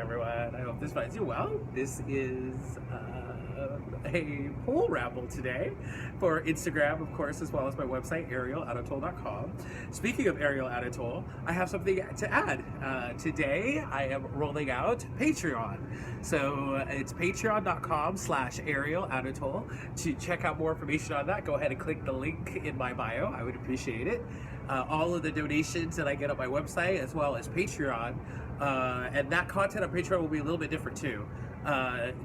everyone. I hope this finds you well. This is a poll ramble today for Instagram, of course, as well as my website, ArielAnatole.com. Speaking of Ariel Anatole, I have something to add. Today, I am rolling out Patreon. So it's patreon.com/ArielAnatole. To check out more information on that, go ahead and click the link in my bio. I would appreciate it. All of the donations that I get on my website, as well as Patreon, and that content on Patreon will be a little bit different too.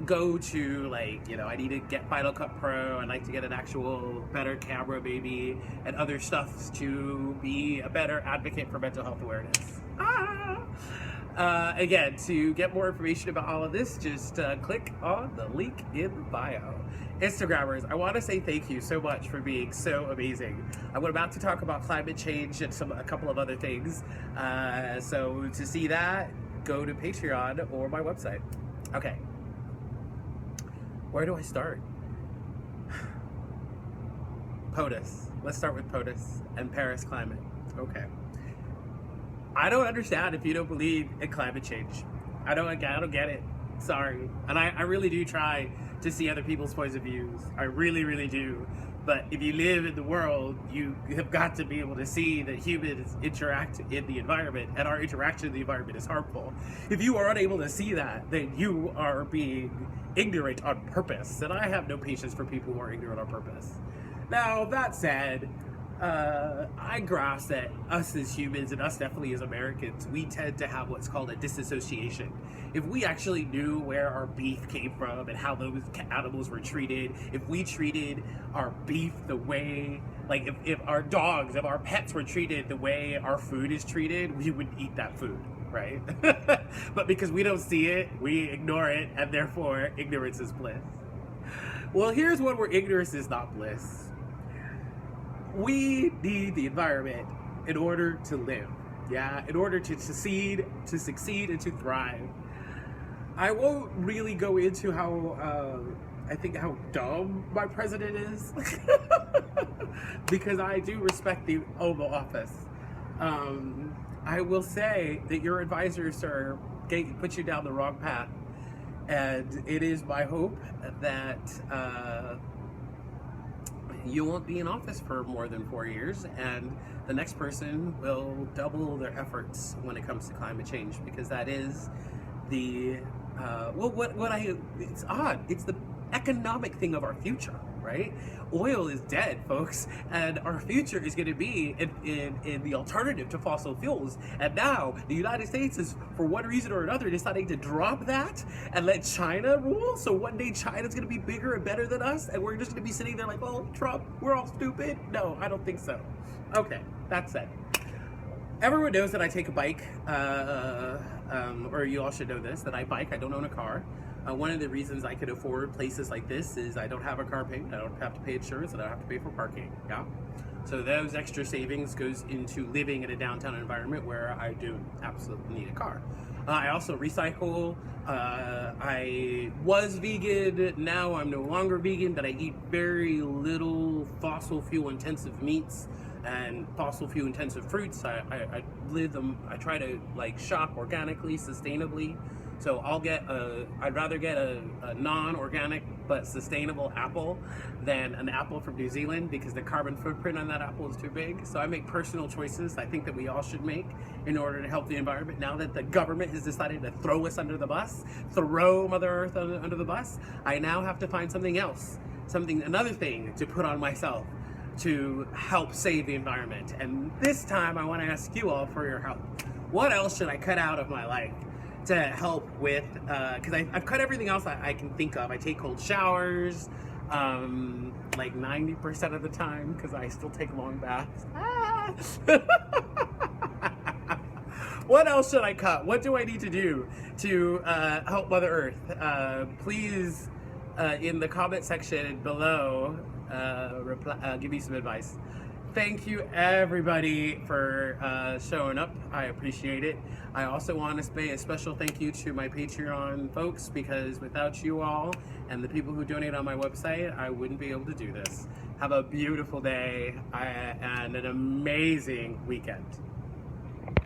Go to I need to get Final Cut Pro. I'd like to get an actual better camera maybe, and other stuff to be a better advocate for mental health awareness. Again, to get more information about all of this, just click on the link in the bio. Instagrammers, I want to say thank you so much for being so amazing. I'm about to talk about climate change and a couple of other things. So to see that, go to Patreon or my website. Okay. Where do I start? POTUS. Let's start with POTUS and Paris climate. Okay. I don't understand if you don't believe in climate change. I don't get it. Sorry. And I really do try to see other people's points of views. I really, really do. But if you live in the world, you have got to be able to see that humans interact in the environment, and our interaction in the environment is harmful. If you are unable to see that, then you are being ignorant on purpose. And I have no patience for people who are ignorant on purpose. Now, that said, I grasp that us as humans, and us definitely as Americans, we tend to have what's called a disassociation. If we actually knew where our beef came from and how those animals were treated, if we treated our beef the way, if our dogs, if our pets were treated the way our food is treated, we would eat that food, right? But because we don't see it, we ignore it, and therefore ignorance is bliss. Well, here's one where ignorance is not bliss. We need the environment in order to live, in order to succeed and to thrive. I won't really go into how dumb my president is, because I do respect the Oval Office. I will say that your advisors, sir, put you down the wrong path, and it is my hope that you won't be in office for more than 4 years, and the next person will double their efforts when it comes to climate change, because that is the it's odd. It's the economic thing of our future, right? Oil is dead, folks, and our future is going to be in the alternative to fossil fuels. And now the United States is, for one reason or another, deciding to drop that and let China rule. So one day China's going to be bigger and better than us, and we're just going to be sitting there like, oh, Trump, we're all stupid. No, I don't think so. Okay, that said, everyone knows that I take a bike, or you all should know this, that I bike. I don't own a car. One of the reasons I could afford places like this is I don't have a car payment, I don't have to pay insurance, and I don't have to pay for parking, So those extra savings goes into living in a downtown environment where I do absolutely need a car. I also recycle. I was vegan, now I'm no longer vegan, but I eat very little fossil fuel intensive meats and fossil fuel intensive fruits. I try to shop organically, sustainably. So I'd rather get a non-organic but sustainable apple than an apple from New Zealand, because the carbon footprint on that apple is too big. So I make personal choices I think that we all should make in order to help the environment. Now that the government has decided to throw us under the bus, throw Mother Earth under the bus, I now have to find something else, another thing to put on myself to help save the environment. And this time I want to ask you all for your help. What else should I cut out of my life to help with, because I've cut everything else I can think of. I take cold showers, 90% of the time, because I still take long baths. What else should I cut? What do I need to do to help Mother Earth? Please, in the comment section below, give me some advice. Thank you, everybody, for showing up. I appreciate it. I also want to say a special thank you to my Patreon folks, because without you all and the people who donate on my website, I wouldn't be able to do this. Have a beautiful day and an amazing weekend.